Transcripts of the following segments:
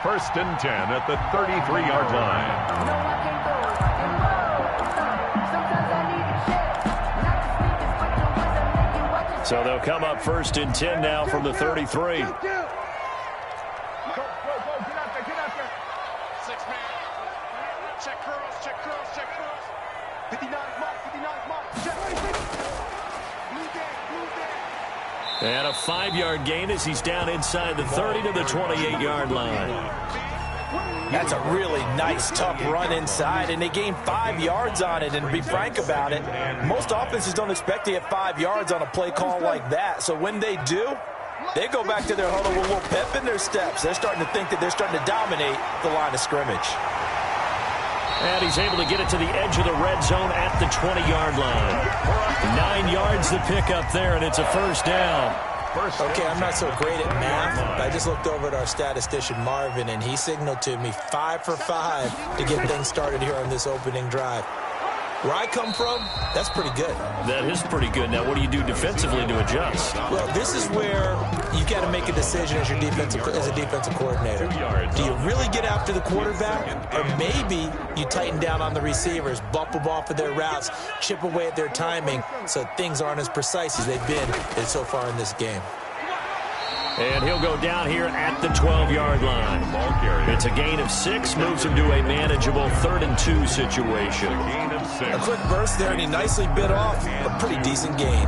First and 10 at the 33-yard line. So they'll come up first and 10 now from the 33. And a 5-yard gain as he's down inside the 30 to the 28-yard line. That's a really nice, tough run inside, and they gained 5 yards on it. And to be frank about it, most offenses don't expect to get 5 yards on a play call like that. So when they do, they go back to their huddle with a little pep in their steps. They're starting to think that they're starting to dominate the line of scrimmage. And he's able to get it to the edge of the red zone at the 20-yard line. 9 yards to pick up there, and it's a first down. Okay, I'm not so great at math, but I just looked over at our statistician, Marvin, and he signaled to me 5 for 5 to get things started here on this opening drive. Where I come from, that's pretty good. That is pretty good. Now, what do you do defensively to adjust? Well, this is where you got to make a decision as a defensive coordinator. Do you really get after the quarterback, or maybe you tighten down on the receivers, bump them off of their routes, chip away at their timing so things aren't as precise as they've been so far in this game? And he'll go down here at the 12-yard line. It's a gain of 6, moves him to a manageable 3rd and 2 situation. A quick burst there, and he nicely bit off a pretty decent gain.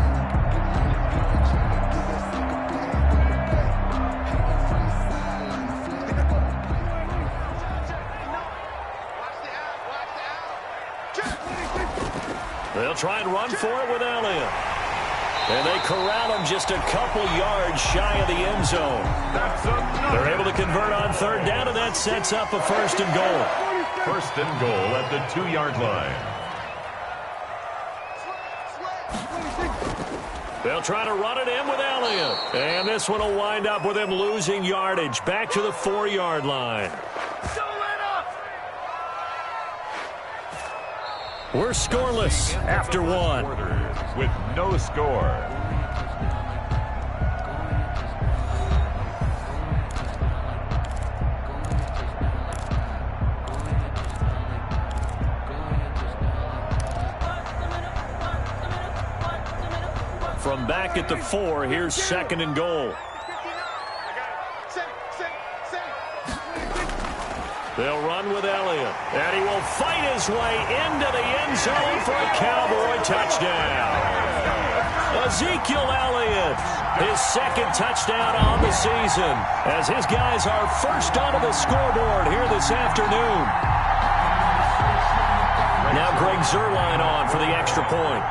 They'll try and run for it with Elliott. And they corral him just a couple yards shy of the end zone. They're able to convert on 3rd down, and that sets up a 1st and goal. 1st and goal at the 2-yard line. They'll try to run it in with Elliott. And this one will wind up with him losing yardage back to the 4-yard line. We're scoreless after 1. With no score. From back at the 4, here's 2nd and goal. They'll run with Elliott, and he will fight his way into the end zone for a Cowboy touchdown. Ezekiel Elliott, his 2nd touchdown on the season, as his guys are first onto the scoreboard here this afternoon. Now Greg Zuerlein on for the extra point.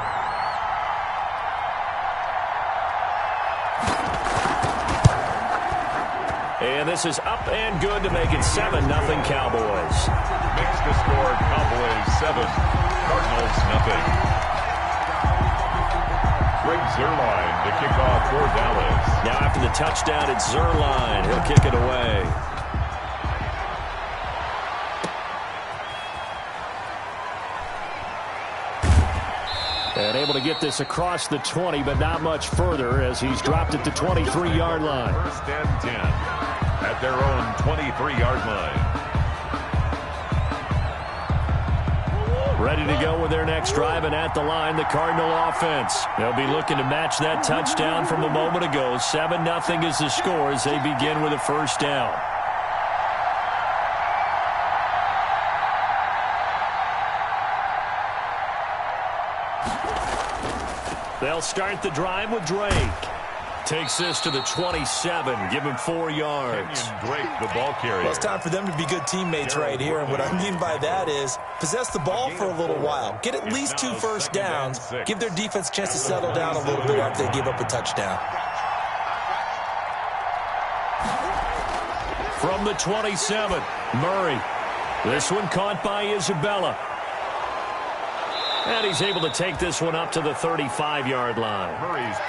And this is up and good to make it 7-0 Cowboys. Makes the score Cowboys 7, Cardinals nothing. Greg Zuerlein to kick off for Dallas. Now after the touchdown, it's Zuerlein. He'll kick it away. And able to get this across the 20, but not much further as he's dropped it to 23-yard line. 1st and 10 at their own 23-yard line. Ready to go with their next drive, and at the line, the Cardinal offense. They'll be looking to match that touchdown from a moment ago. 7-0 is the score as they begin with a 1st down. They'll start the drive with Drake. Takes this to the 27, give him 4 yards. Drake, the ball carrier. Well, it's time for them to be good teammates right here, and what I mean by that is possess the ball for a little while. Get at least 2 first downs. Give their defense a chance to settle down a little bit after they give up a touchdown. From the 27, Murray. This one caught by Isabella. And he's able to take this one up to the 35-yard line.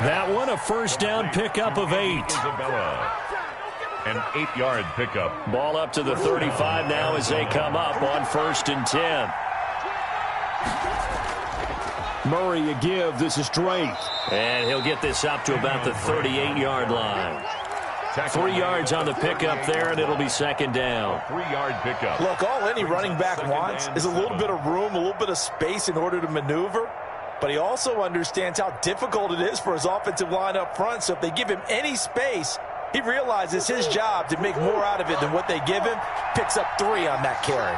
That one, a 1st down pickup of 8. Isabella. An 8-yard pickup. Ball up to the 35 now as they come up on 1st and 10. Murray a give. This is Drake. And he'll get this up to about the 38-yard line. 3 yards on the pickup there, and it'll be second down. 3-yard pickup. Look, all any running back wants is a little bit of room, a little bit of space in order to maneuver. But he also understands how difficult it is for his offensive line up front. So if they give him any space, he realizes his job to make more out of it than what they give him. Picks up 3 on that carry.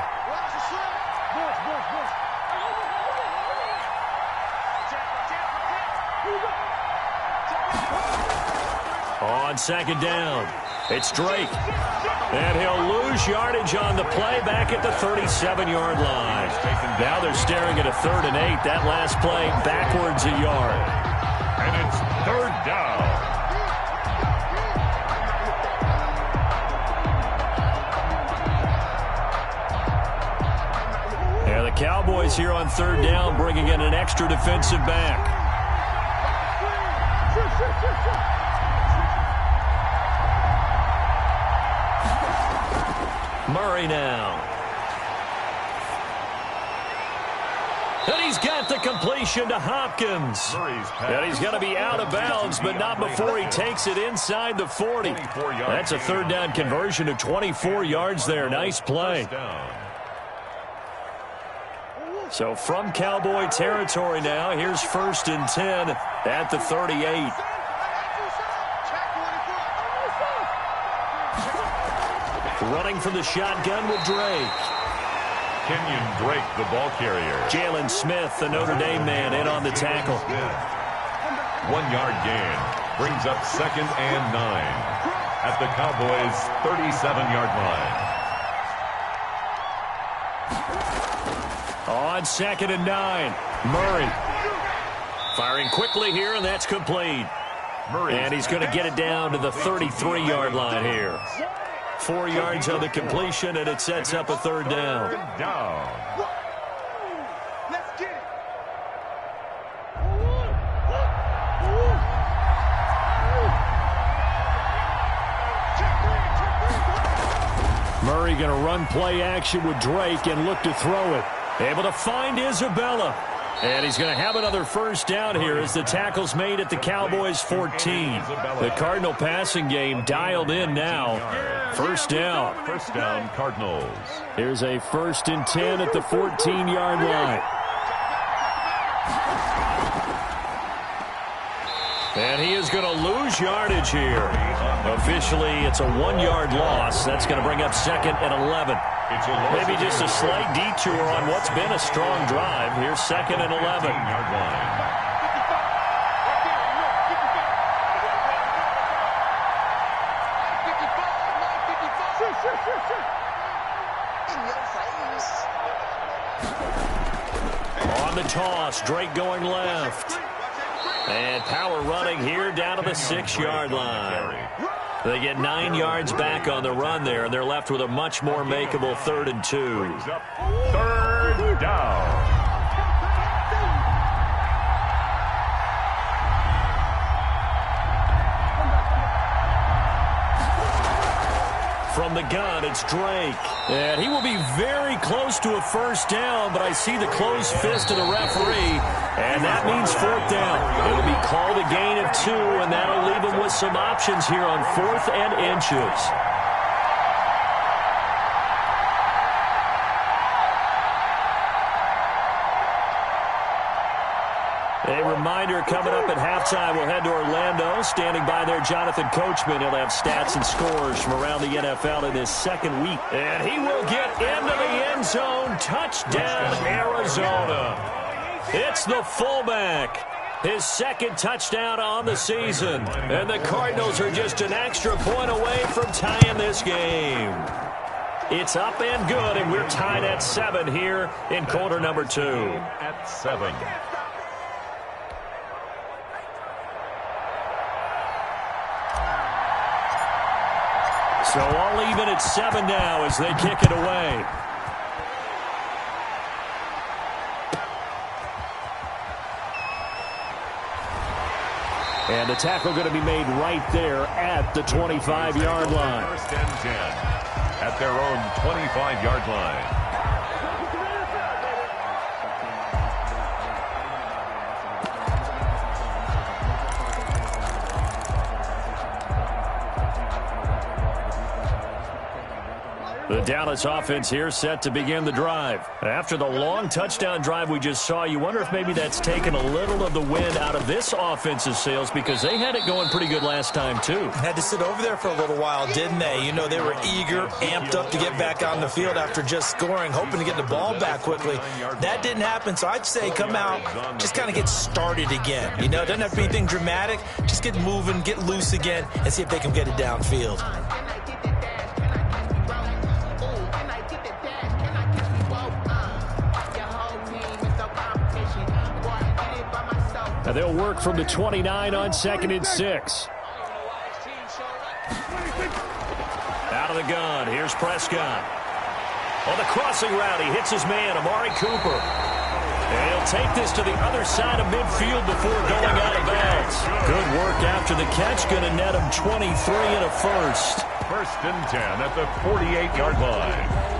On second down, it's Drake. And he'll lose yardage on the play back at the 37-yard line. Now they're staring at a 3rd and 8. That last play backwards a yard. And it's 3rd down. Yeah, the Cowboys here on 3rd down bringing in an extra defensive back. Murray now. And he's got the completion to Hopkins. And he's going to be out of bounds, but not before he takes it inside the 40. That's a 3rd down conversion of 24 yards there. Nice play. So from Cowboy territory now, here's 1st and 10 at the 38. Running from the shotgun with Drake. Kenyon Drake, the ball carrier. Jalen Smith, the Notre Dame man, in on the tackle. 1-yard gain. Brings up 2nd and 9 at the Cowboys' 37-yard line. On 2nd and 9, Murray. Firing quickly here, and that's complete. And he's going to get it down to the 33-yard line here. 4 yards on the completion, and it sets up a 3rd down. Let's get it. Murray going to run play action with Drake and look to throw it. Able to find Isabella. And he's going to have another 1st down here as the tackle's made at the Cowboys' 14. The Cardinal passing game dialed in now. 1st down. 1st down, Cardinals. Here's a 1st and 10 at the 14-yard line. And he is going to lose yardage here. Officially, it's a 1-yard loss. That's going to bring up 2nd and 11. Maybe just a slight detour on what's been a strong drive. Here's 2nd and 11. On the toss, Drake going left. And power running here down to the 6-yard line. They get 9 yards back on the run there, and they're left with a much more makeable 3rd and 2. 3rd down. From the gun, it's Drake. And he will be very close to a 1st down, but I see the closed fist of the referee, and that means 4th down. It'll be called a gain of 2, and that'll leave him with some options here on 4th and inches. A reminder coming up at halftime, we'll head to Orlando. Standing by there, Jonathan Coachman. He'll have stats and scores from around the NFL in his 2nd week. And he will get into the end zone. Touchdown, Arizona. It's the fullback. His 2nd touchdown on the season. And the Cardinals are just an extra point away from tying this game. It's up and good, and we're tied at 7 here in quarter number 2. At 7. So all even at 7 now as they kick it away. And the tackle going to be made right there at the 25-yard line. 1st and 10 at their own 25-yard line. The Dallas offense here set to begin the drive. After the long touchdown drive we just saw, you wonder if maybe that's taken a little of the wind out of this offense's sails because they had it going pretty good last time too. Had to sit over there for a little while, didn't they? You know, they were eager, amped up to get back on the field after just scoring, hoping to get the ball back quickly. That didn't happen, so I'd say come out, just kind of get started again. You know, it doesn't have to be anything dramatic. Just get moving, get loose again, and see if they can get it downfield. And they'll work from the 29 on 2nd and 6. Out of the gun. Here's Prescott. On the crossing route, he hits his man, Amari Cooper. And he'll take this to the other side of midfield before going out of bounds. Good work after the catch. Going to net him 23 and a first. 1st and 10 at the 48-yard line.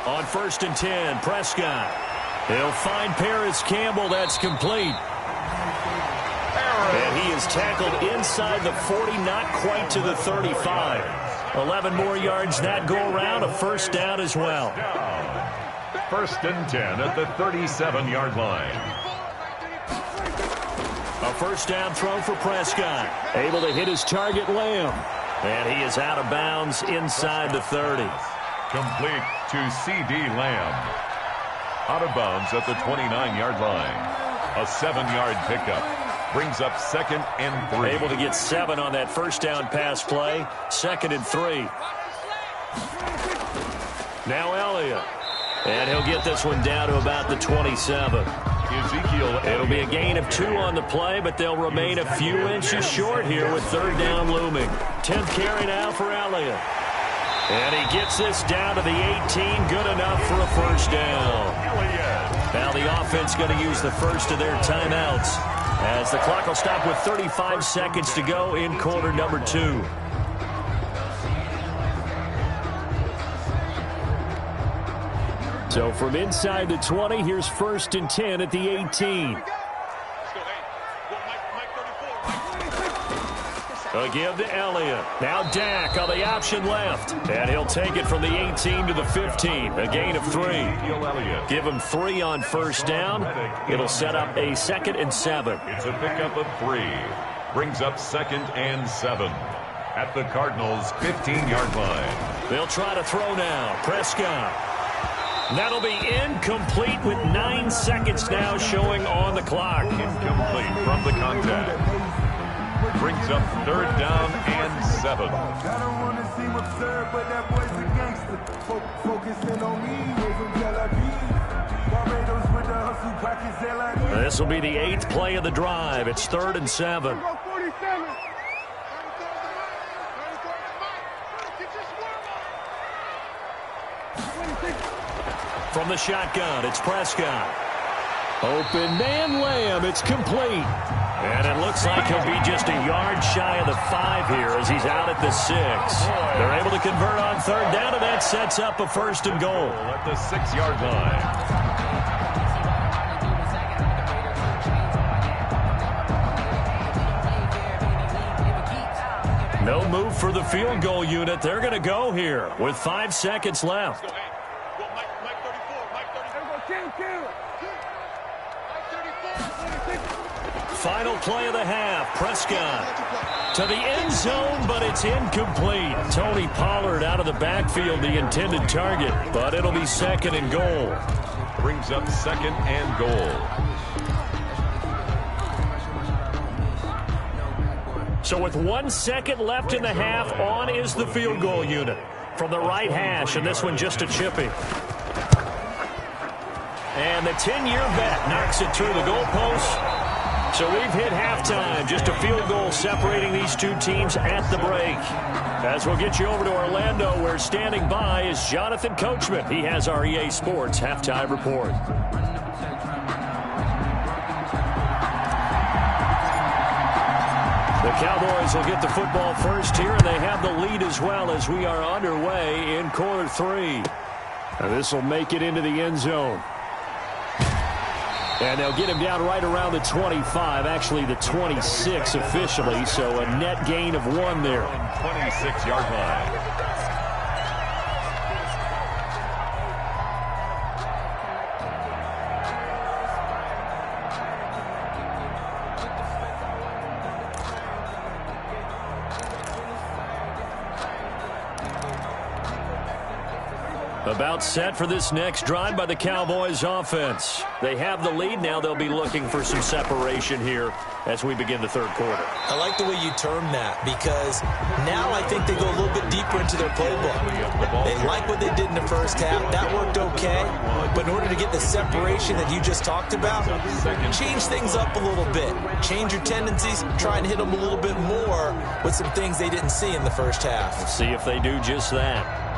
On 1st and 10, Prescott. He'll find Paris Campbell. That's complete. And he is tackled inside the 40, not quite to the 35. 11 more yards that go around, a first down as well. 1st and 10 at the 37-yard line. A first down throw for Prescott. Able to hit his target, Lamb. And he is out of bounds inside the 30. Complete to C.D. Lamb. Out of bounds at the 29-yard line. A 7-yard pickup. Brings up 2nd and 3. Able to get 7 on that first down pass play. 2nd and 3. Now Elliott. And he'll get this one down to about the 27. Ezekiel. It'll be a gain of 2 on the play, but they'll remain a few inches short here with 3rd down looming. 10th carry now for Elliott. And he gets this down to the 18. Good enough for a first down. Now the offense going to use the first of their timeouts as the clock will stop with 35 seconds to go in quarter number 2. So from inside the 20, here's 1st and 10 at the 18. A give to Elliott. Now Dak on the option left. And he'll take it from the 18 to the 15. A gain of 3. Give him 3 on first down. It'll set up a 2nd and 7. It's a pickup of 3. Brings up 2nd and 7. At the Cardinals' 15-yard line. They'll try to throw now. Prescott. That'll be incomplete with 9 seconds now showing on the clock. Incomplete from the contact. Brings up 3rd down and 7. This will be the 8th play of the drive. It's 3rd and 7. From the shotgun, it's Prescott. Open man Lamb. It's complete. And it looks like he'll be just a yard shy of the 5 here as he's out at the 6. They're able to convert on 3rd down, and that sets up a 1st and goal. At the 6-yard line. No move for the field goal unit. They're going to go here with 5 seconds left. Final play of the half. Prescott to the end zone, but it's incomplete. Tony Pollard out of the backfield, the intended target, but it'll be 2nd and goal. Brings up 2nd and goal. So with 1 second left in the half, on is the field goal unit from the right hash, and this one just a chippy. And the 10-year vet knocks it through the goalpost. So we've hit halftime. Just a field goal separating these two teams at the break. As we'll get you over to Orlando, where standing by is Jonathan Coachman. He has our EA Sports halftime report. The Cowboys will get the football first here, and they have the lead as well as we are underway in quarter 3. And this will make it into the end zone. And they'll get him down right around the 25, actually the 26 officially, so a net gain of 1 there. 26-yard line. About set for this next drive by the Cowboys offense. They have the lead now. They'll be looking for some separation here as we begin the third quarter. I like the way you term that because now I think they go a little bit deeper into their playbook. They like what they did in the first half. That worked okay. But in order to get the separation that you just talked about, change things up a little bit. Change your tendencies. Try and hit them a little bit more with some things they didn't see in the first half. We'll see if they do just that.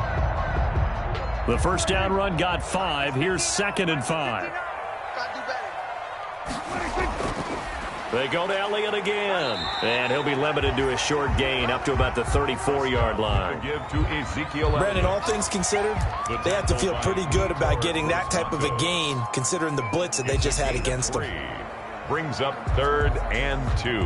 The first down run got 5. Here's 2nd and 5. They go to Elliott again. And he'll be limited to a short gain up to about the 34-yard line. Give to Ezekiel. Brandon, all things considered, they have to feel pretty good about getting that type of a gain considering the blitz that they just had against them. Brings up 3rd and 2.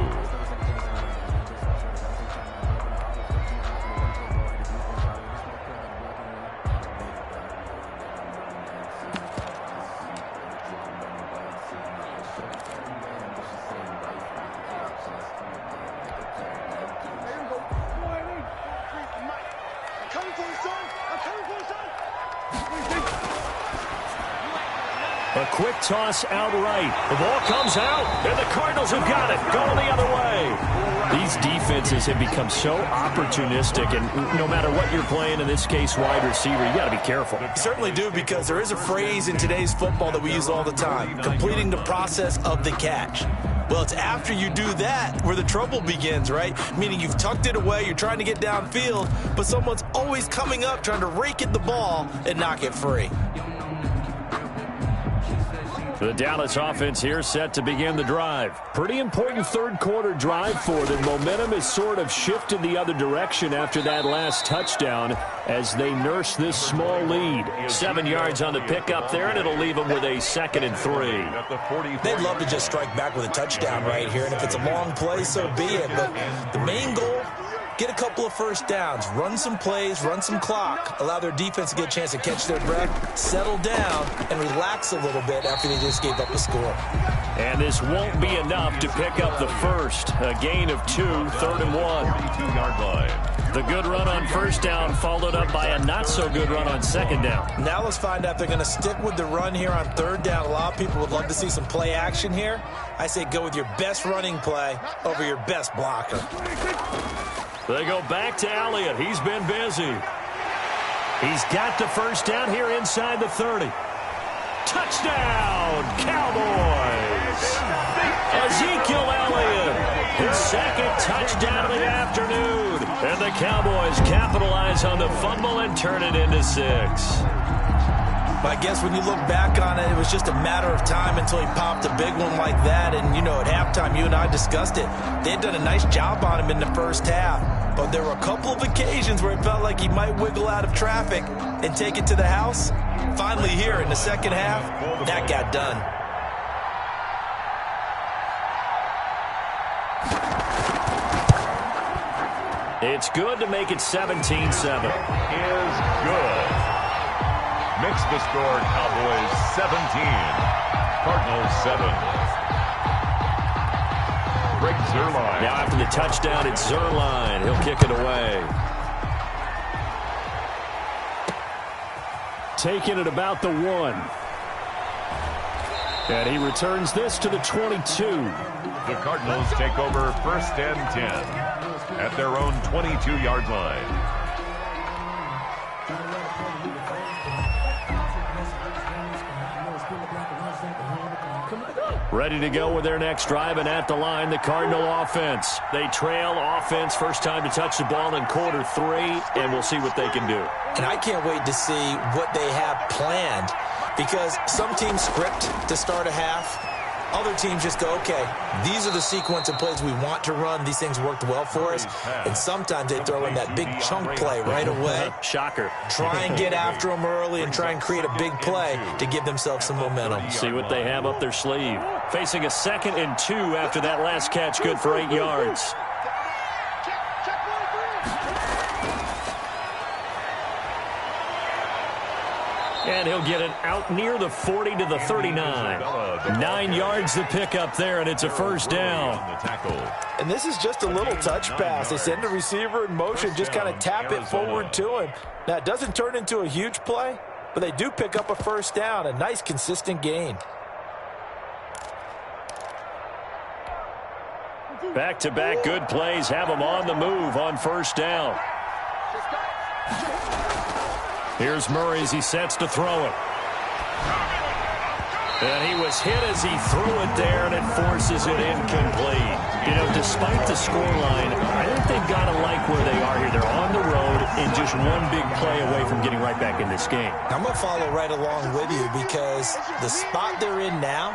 A quick toss outright. The ball comes out, and the Cardinals have got it. Going the other way. These defenses have become so opportunistic, and no matter what you're playing, in this case, wide receiver, you got to be careful. You certainly do, because there is a phrase in today's football that we use all the time, completing the process of the catch. Well, it's after you do that where the trouble begins, right? Meaning you've tucked it away, you're trying to get downfield, but someone's always coming up trying to rake at the ball and knock it free. The Dallas offense here set to begin the drive. Pretty important third quarter drive for them. Momentum has sort of shifted the other direction after that last touchdown as they nurse this small lead. 7 yards on the pickup there, and it'll leave them with a 2nd and 3. They'd love to just strike back with a touchdown right here, and if it's a long play, so be it. But the main goal, get a couple of first downs, run some plays, run some clock, allow their defense to get a chance to catch their breath, settle down, and relax a little bit after they just gave up a score. And this won't be enough to pick up the first. A gain of 2, 3rd and 1. 32-yard line. The good run on first down followed up by a not-so-good run on second down. Now let's find out if they're going to stick with the run here on third down. A lot of people would love to see some play action here. I say go with your best running play over your best blocker. They go back to Elliott. He's been busy. He's got the first down here inside the 30. Touchdown, Cowboys! Ezekiel Elliott, his 2nd touchdown of the afternoon. And the Cowboys capitalize on the fumble and turn it into 6. I guess when you look back on it, it was just a matter of time until he popped a big one like that. And, you know, at halftime, you and I discussed it. They had done a nice job on him in the first half. But there were a couple of occasions where it felt like he might wiggle out of traffic and take it to the house. Finally here in the second half, that got done. It's good to make it 17-7. Is good. Makes the score Cowboys 17, Cardinals 7. Greg Zuerlein. Now after the touchdown, it's Zuerlein. He'll kick it away. Taking it about the 1. And he returns this to the 22. The Cardinals take over 1st and 10 at their own 22-yard line. Ready to go with their next drive, and at the line, the Cardinal offense. They trail offense, first time to touch the ball in quarter 3, and we'll see what they can do. And I can't wait to see what they have planned, because some teams script to start a half. other teams just go, okay, these are the sequence of plays we want to run. These things worked well for us. And sometimes they throw in that big chunk play right away. Shocker. Try and get after them early and try and create a big play to give themselves some momentum. See what they have up their sleeve. Facing a 2nd and 2 after that last catch, good for 8 yards. And he'll get it out near the 40 to the 39. 9 yards to pick up there, and it's a first down. And this is just a little touch pass. They send the receiver in motion, just kind of tap it forward to him. Now, it doesn't turn into a huge play, but they do pick up a first down, a nice, consistent gain. Back-to-back good plays have them on the move on first down. Here's Murray as he sets to throw it. And he was hit as he threw it there, and it forces it incomplete. You know, despite the scoreline, I think they've got to like where they are here. They're on the road and just one big play away from getting right back in this game. I'm going to follow right along with you because the spot they're in now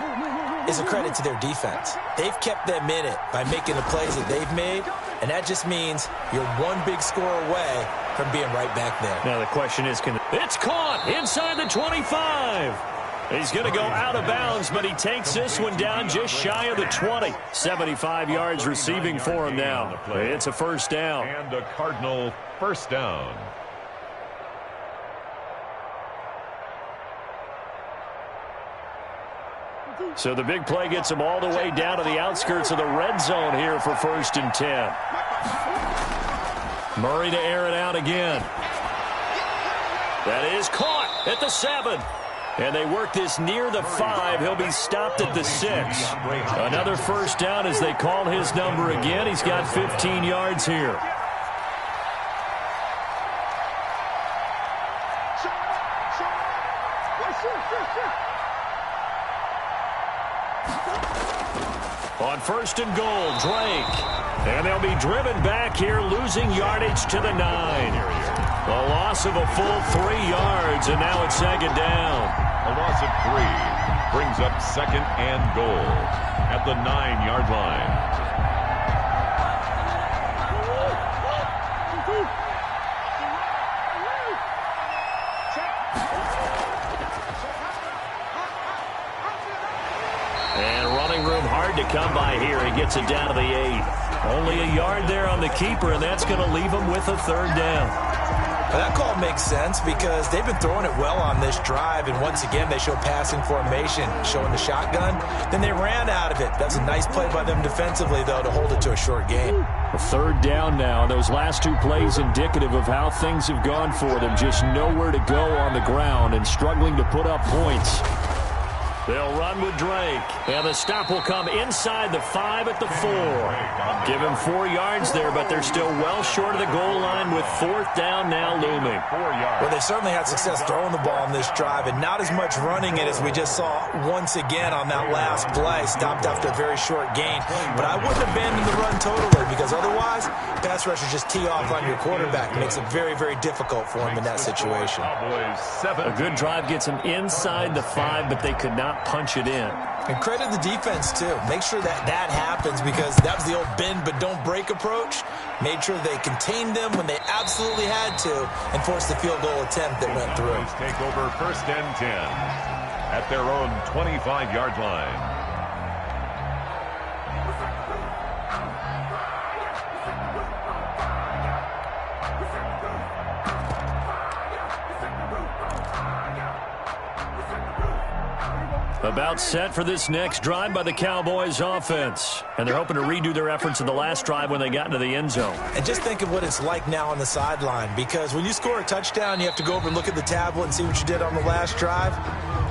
is a credit to their defense. They've kept them in it by making the plays that they've made, and that just means you're one big score away from being right back there. Now the question is, it's caught inside the 25. He's going to go out of bounds, but he takes this one down just shy of the 20. 75 yards receiving for him now. It's a first down. And a Cardinal first down. So the big play gets him all the way down to the outskirts of the red zone here for 1st and 10. Murray to air it out again. That is caught at the 7. And they work this near the 5. He'll be stopped at the 6. Another first down as they call his number again. He's got 15 yards here. On 1st and goal, Drake. And they'll be driven back here, losing yardage to the 9. A loss of a full 3 yards, and now it's 2nd down. A loss of 3 brings up 2nd and goal at the 9-yard line. Hard to come by here. He gets it down to the 8. Only a yard there on the keeper, and that's going to leave him with a 3rd down. Well, that call makes sense because they've been throwing it well on this drive, and once again they show passing formation, showing the shotgun. Then they ran out of it. That's a nice play by them defensively, though, to hold it to a short gain. A 3rd down now. Those last 2 plays indicative of how things have gone for them. Just nowhere to go on the ground and struggling to put up points. They'll run with Drake, and the stop will come inside the 5 at the 4. Give him 4 yards there, but they're still well short of the goal line with 4th down now looming. Well, they certainly had success throwing the ball on this drive, and not as much running it as we just saw once again on that last play. Stopped after a very short gain, but I wouldn't abandon the run totally because otherwise, pass rushers just tee off on your quarterback. It makes it very, very difficult for him in that situation. A good drive gets him inside the 5, but they could not punch it in. And credit the defense, too. Make sure that that happens because that was the old bend but don't break approach. Made sure they contained them when they absolutely had to and forced the field goal attempt that went through. Take over 1st and 10 at their own 25-yard line. About set for this next drive by the Cowboys offense. And they're hoping to redo their efforts in the last drive when they got into the end zone. And just think of what it's like now on the sideline, because when you score a touchdown, you have to go over and look at the tablet and see what you did on the last drive.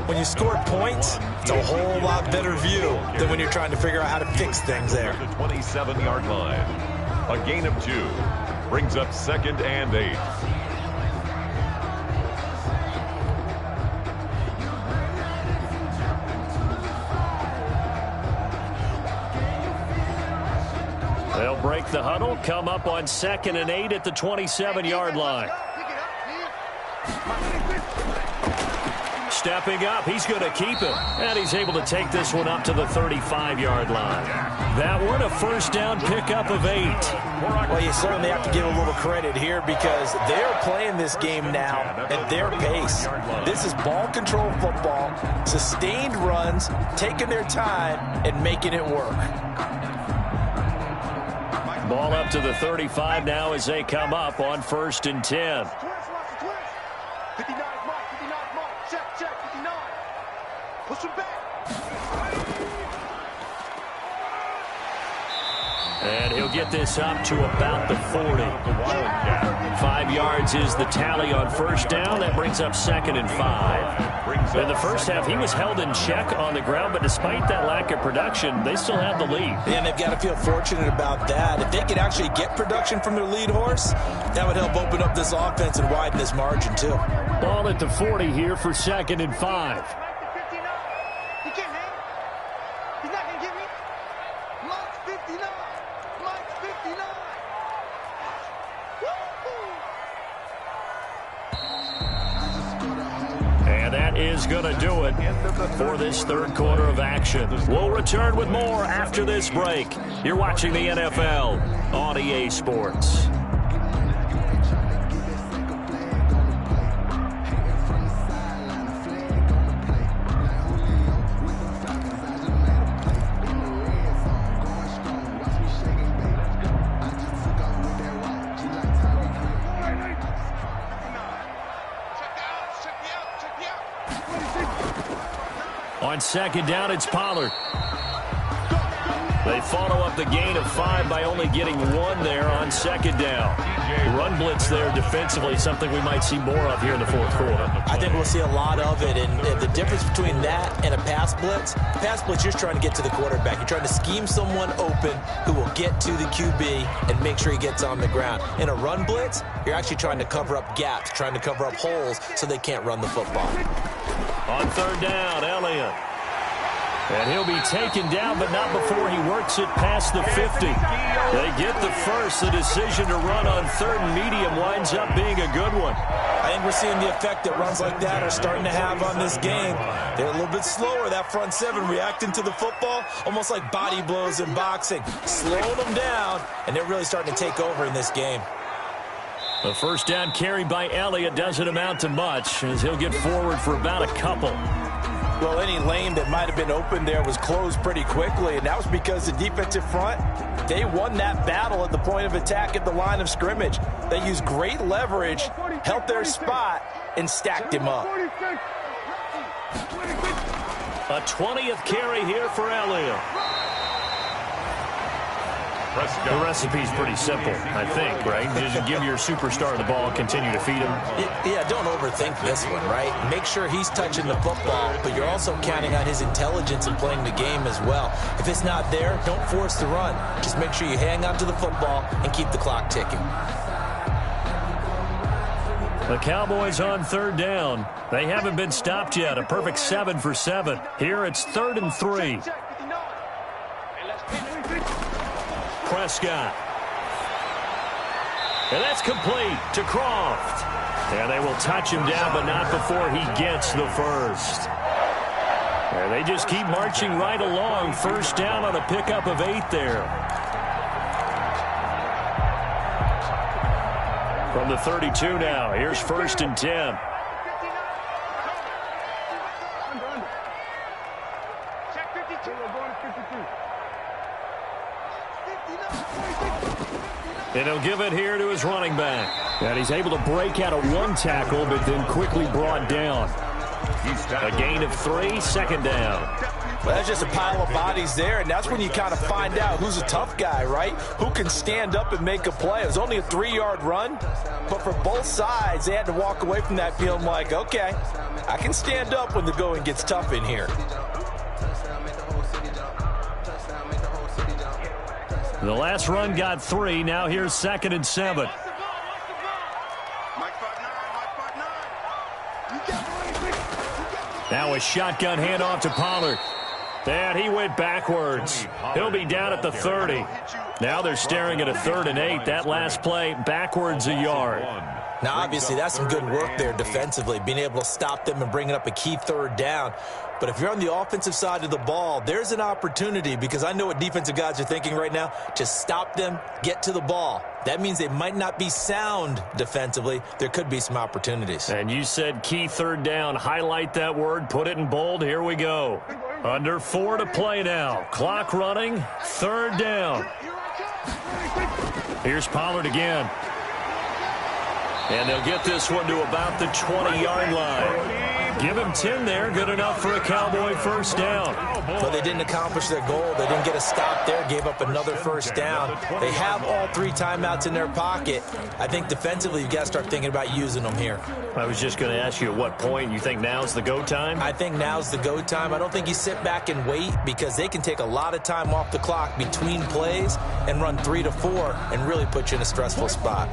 When you score points, it's a whole lot better view than when you're trying to figure out how to fix things there. The 27-yard line. A gain of 2 brings up 2nd and 8. They'll break the huddle, come up on 2nd and 8 at the 27-yard line. stepping up. He's going to keep it. And he's able to take this one up to the 35-yard line. That one a first down pickup of 8. Well, you certainly have to give a little credit here because they're playing this game now at their pace. This is ball control football, sustained runs, taking their time, and making it work. Ball up to the 35 now as they come up on 1st and 10. 59 mark, 59 mark, check, 59. Push him back. And he'll get this up to about the 40. 5 yards is the tally on first down. That brings up 2nd and 5. In the first half, he was held in check on the ground, but despite that lack of production, they still have the lead. And they've got to feel fortunate about that. If they could actually get production from their lead horse, that would help open up this offense and widen this margin, too. Ball at the 40 here for 2nd and 5. He can't hang. He's not going to get me. Mike's 59. Mike's 59. And that is going to do it for this third quarter of action. We'll return with more after this break. You're watching the NFL on EA Sports. On 2nd down, it's Pollard. They follow up the gain of 5 by only getting 1 there on 2nd down. Run blitz there defensively, something we might see more of here in the 4th quarter. I think we'll see a lot of it, and the difference between that and a pass blitz, you're trying to get to the quarterback. You're trying to scheme someone open who will get to the QB and make sure he gets on the ground. In a run blitz, you're actually trying to cover up gaps, trying to cover up holes so they can't run the football. On 3rd down, Elliott. And he'll be taken down, but not before he works it past the 50. They get the first. The decision to run on 3rd and medium winds up being a good one. I think we're seeing the effect that runs like that are starting to have on this game. They're a little bit slower, that front 7, reacting to the football, almost like body blows in boxing. Slowing them down, and they're really starting to take over in this game. The first down carry by Elliott doesn't amount to much as he'll get forward for about a couple. Well, any lane that might have been open there was closed pretty quickly, and that was because the defensive front, they won that battle at the point of attack at the line of scrimmage. They used great leverage, held their spot, and stacked him up. A 20th carry here for Elliott. The recipe's pretty simple, I think, right? Just give your superstar the ball, continue to feed him. Yeah, don't overthink this one, right? Make sure he's touching the football, but you're also counting on his intelligence in playing the game as well. If it's not there, don't force the run. Just make sure you hang on to the football and keep the clock ticking. The Cowboys on 3rd down. They haven't been stopped yet. A perfect 7 for 7. Here it's 3rd and 3. Prescott. And that's complete to Croft. And they will touch him down, but not before he gets the first. And they just keep marching right along. First down on a pickup of 8 there. From the 32 now, here's 1st and 10. And he'll give it here to his running back. And he's able to break out of 1 tackle, but then quickly brought down. A gain of 3, 2nd down. Well, that's just a pile of bodies there, and that's when you kind of find out who's a tough guy, right? Who can stand up and make a play. It was only a 3-yard run, but for both sides, they had to walk away from that feeling like, okay, I can stand up when the going gets tough in here. The last run got 3. Now here's 2nd and 7. Now a shotgun handoff to Pollard. And he went backwards. He'll be down at the 30. Now they're staring at a 3rd and 8. That last play backwards a yard. Now, obviously, that's some good work there defensively, being able to stop them and bringing up a key third down. But if you're on the offensive side of the ball, there's an opportunity, because I know what defensive guys are thinking right now, to stop them, get to the ball. That means they might not be sound defensively. There could be some opportunities. And you said key third down. Highlight that word. Put it in bold. Here we go. Under 4 to play now. Clock running. Third down. Here's Pollard again. And they'll get this one to about the 20-yard line. Give him 10 there. Good enough for a Cowboy first down. But they didn't accomplish their goal. They didn't get a stop there. Gave up another first down. They have all 3 timeouts in their pocket. I think defensively, you've got to start thinking about using them here. I was just going to ask you at what point you think now's the go time? I think now's the go time. I don't think you sit back and wait, because they can take a lot of time off the clock between plays and run 3 to 4 and really put you in a stressful spot.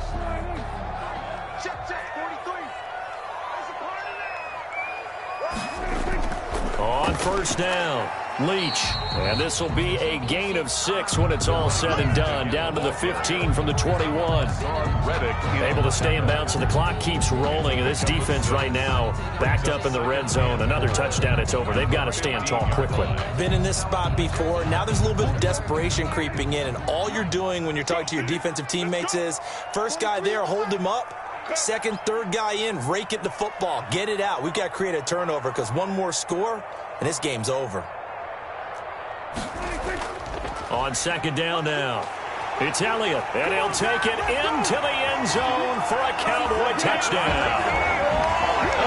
On first down, Leach. And this will be a gain of 6 when it's all said and done. Down to the 15 from the 21. Able to stay in bounds, and the clock keeps rolling. And this defense right now backed up in the red zone. Another touchdown, it's over. They've got to stand tall quickly. Been in this spot before. Now there's a little bit of desperation creeping in. And all you're doing when you're talking to your defensive teammates is, first guy there, hold him up. Second, third guy in, rake it the football. Get it out. We've got to create a turnover, because one more score, and this game's over. On second down now, it's Elliott, and he'll take it into the end zone for a Cowboy touchdown.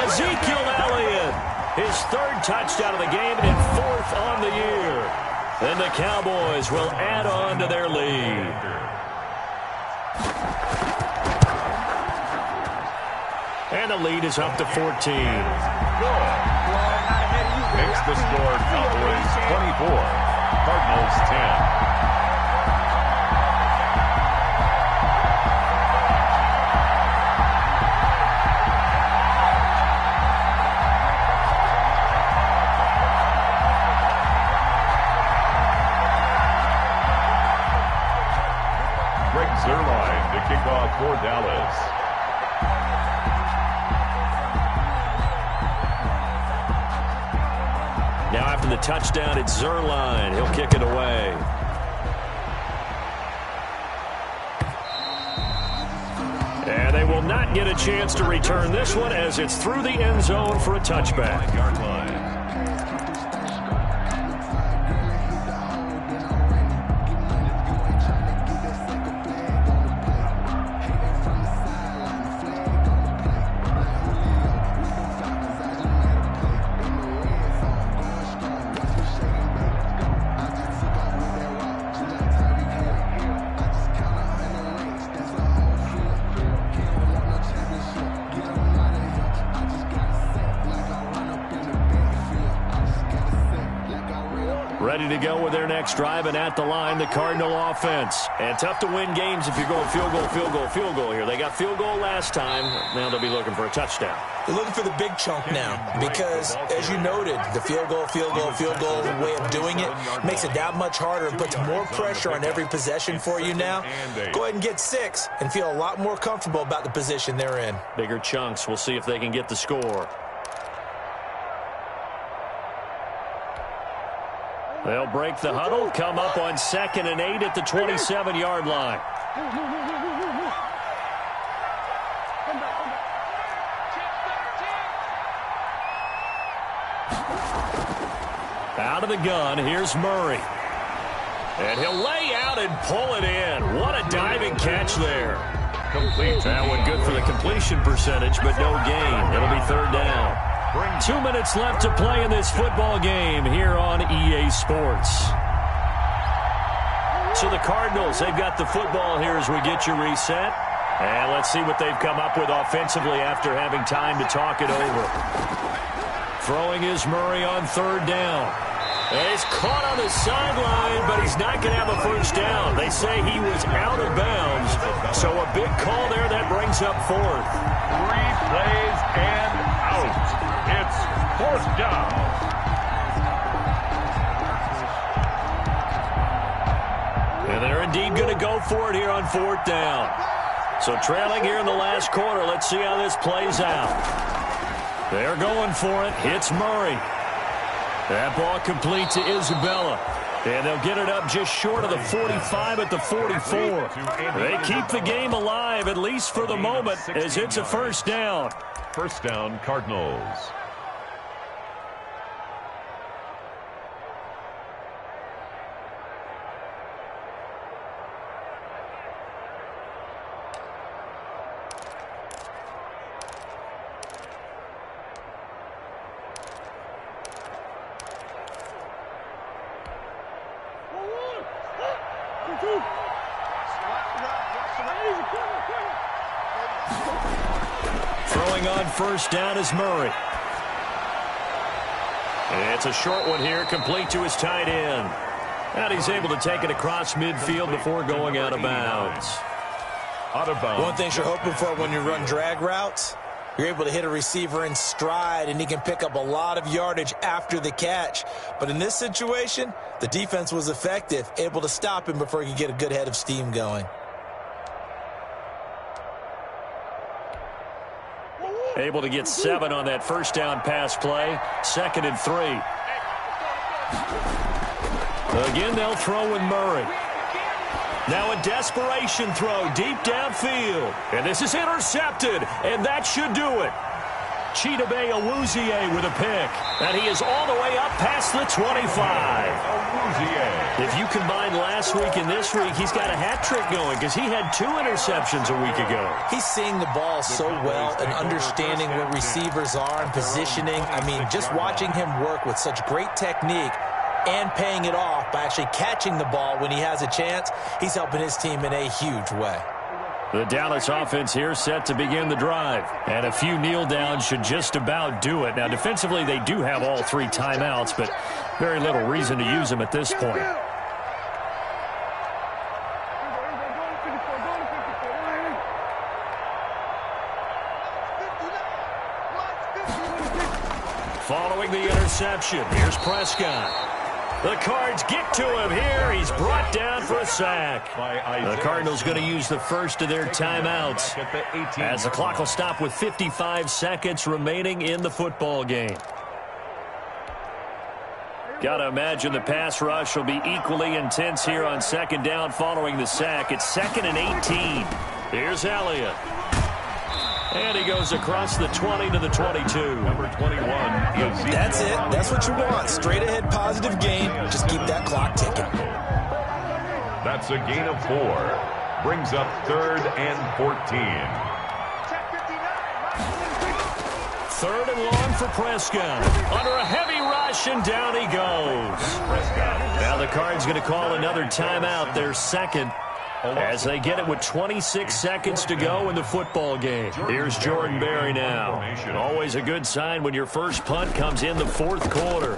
Ezekiel Elliott, his 3rd touchdown of the game and 4th on the year. And the Cowboys will add on to their lead. And the lead is up to 14. Makes the score Cowboys 24, Cardinals 10. Greg Zuerlein to kick off for Dallas. Now after the touchdown, it's Zuerlein. He'll kick it away. And they will not get a chance to return this one, as it's through the end zone for a touchback. Yard line. Ready to go with their next drive, and at the line, the Cardinal offense. And tough to win games if you're going field goal, field goal, field goal here. They got field goal last time. Now they'll be looking for a touchdown. They're looking for the big chunk now, because, as you noted, the field goal way of doing it makes it that much harder and puts more pressure on every possession for you now. Go ahead and get 6 and feel a lot more comfortable about the position they're in. Bigger chunks. We'll see if they can get the score. They'll break the huddle, come up on 2nd and 8 at the 27-yard line. Out of the gun, here's Murray. And he'll lay out and pull it in. What a diving catch there. Complete. That one good for the completion percentage, but no gain. It'll be 3rd down. 2 minutes left to play in this football game here on EA Sports. So the Cardinals, they've got the football here as we get you reset. And let's see what they've come up with offensively after having time to talk it over. Throwing is Murray on 3rd down. And he's caught on the sideline, but he's not going to have a first down. They say he was out of bounds. So a big call there that brings up 4th. 3 plays and out. It's 4th down. And they're indeed going to go for it here on 4th down. So trailing here in the last quarter. Let's see how this plays out. They're going for it. Hits Murray. That ball complete to Isabella. And they'll get it up just short of the 45 at the 44. They keep the game alive, at least for the moment, as it's a first down. First down, Cardinals. Throwing on first down is Murray. It's a short one here, complete to his tight end. And he's able to take it across midfield before going out of bounds. One thing you're hoping for when you run drag routes, you're able to hit a receiver in stride, and he can pick up a lot of yardage after the catch. But in this situation, the defense was effective, able to stop him before he could get a good head of steam going. Able to get 7 on that first down pass play. 2nd and 3. Again, they'll throw with Murray. Now a desperation throw deep downfield. And this is intercepted, and that should do it. Chidobe Awuzie with a pick. And he is all the way up past the 25. If you combine last week and this week, he's got a hat trick going because he had 2 interceptions a week ago. He's seeing the ball so well and understanding where receivers are and positioning. I mean, just watching him work with such great technique and paying it off by actually catching the ball when he has a chance, he's helping his team in a huge way. The Dallas offense here set to begin the drive. And a few kneel downs should just about do it. Now, defensively, they do have all 3 timeouts, but very little reason to use them at this point. Following the interception, here's Prescott. The Cards get to him here. He's brought down for a sack. The Cardinals going to use the first of their timeouts as the clock will stop with 55 seconds remaining in the football game. Got to imagine the pass rush will be equally intense here on 2nd down following the sack. It's 2nd and 18. Here's Elliott. And he goes across the 20 to the 22. Number 21. That's it. That's what you want. Straight ahead positive gain. Just keep that clock ticking. That's a gain of 4. Brings up 3rd and 14. 3rd and long for Prescott. Under a heavy rush, and down he goes. Now the Cards going to call another timeout, their 2nd. As they get it with 26 seconds to go in the football game. Here's Jordan Berry now. Always a good sign when your first punt comes in the 4th quarter.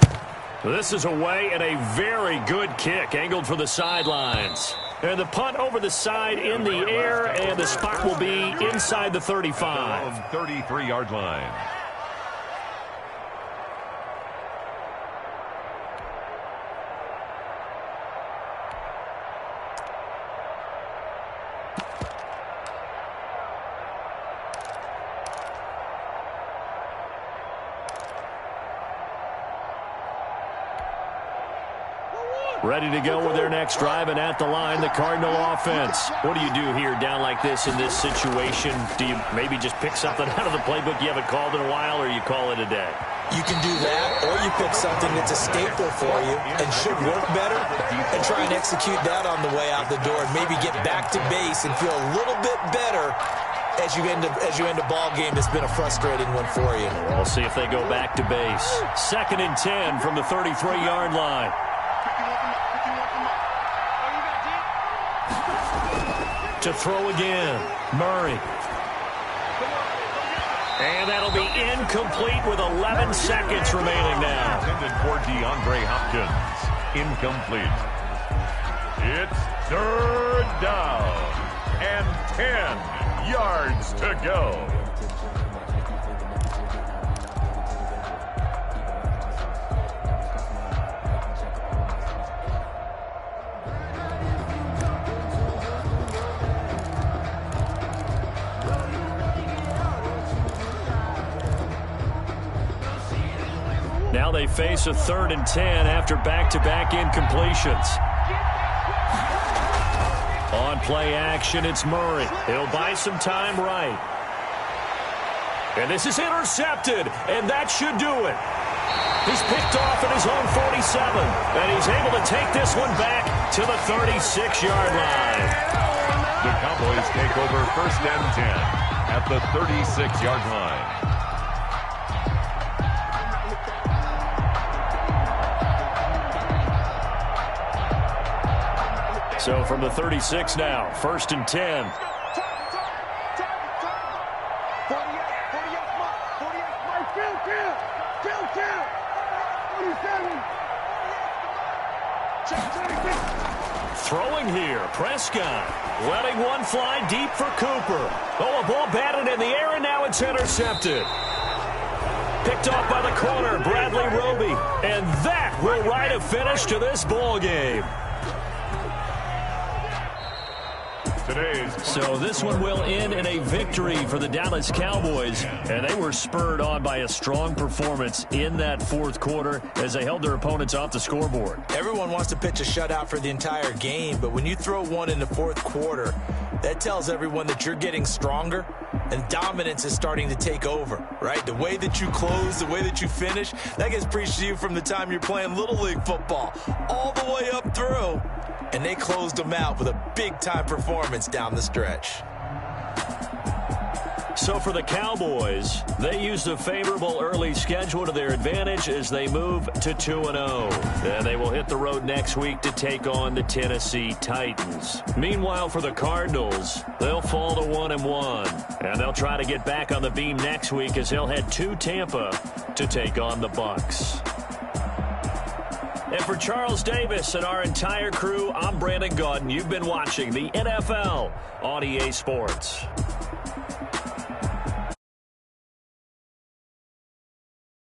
This is away and a very good kick angled for the sidelines. And the punt over the side in the air, and the spot will be inside the 35. 33-yard line. Ready to go with their next drive, and at the line, the Cardinal offense. What do you do here down like this in this situation? Do you maybe just pick something out of the playbook you haven't called in a while, or you call it a day? You can do that, or you pick something that's a staple for you and should work better, and try and execute that on the way out the door, and maybe get back to base and feel a little bit better as you end a ball game that's been a frustrating one for you. We'll see if they go back to base. 2nd and 10 from the 33-yard line. To throw again, Murray. And that'll be incomplete with 11 seconds remaining now. Intended for DeAndre Hopkins. Incomplete. It's 3rd down and 10 yards to go. Now they face a 3rd and 10 after back-to-back incompletions. On play action, it's Murray. He'll buy some time right. And this is intercepted, and that should do it. He's picked off at his own 47, and he's able to take this one back to the 36-yard line. The Cowboys take over 1st and 10 at the 36-yard line. So from the 36 now, 1st and 10. Throwing here, Prescott. Letting one fly deep for Cooper. Oh, a ball batted in the air, and now it's intercepted. Picked off by the corner, Bradley Roby. And that will write a finish to this ball game. So this one will end in a victory for the Dallas Cowboys, and they were spurred on by a strong performance in that 4th quarter as they held their opponents off the scoreboard. Everyone wants to pitch a shutout for the entire game, but when you throw one in the 4th quarter, that tells everyone that you're getting stronger and dominance is starting to take over, right? The way that you close, the way that you finish, that gets preached to you from the time you're playing Little League football all the way up through. And they closed them out with a big-time performance down the stretch. So for the Cowboys, they used a favorable early schedule to their advantage as they move to 2-0. And they will hit the road next week to take on the Tennessee Titans. Meanwhile, for the Cardinals, they'll fall to 1-1. And they'll try to get back on the beam next week as they'll head to Tampa to take on the Bucs. And for Charles Davis and our entire crew, I'm Brandon Gaudin. You've been watching the NFL on EA Sports.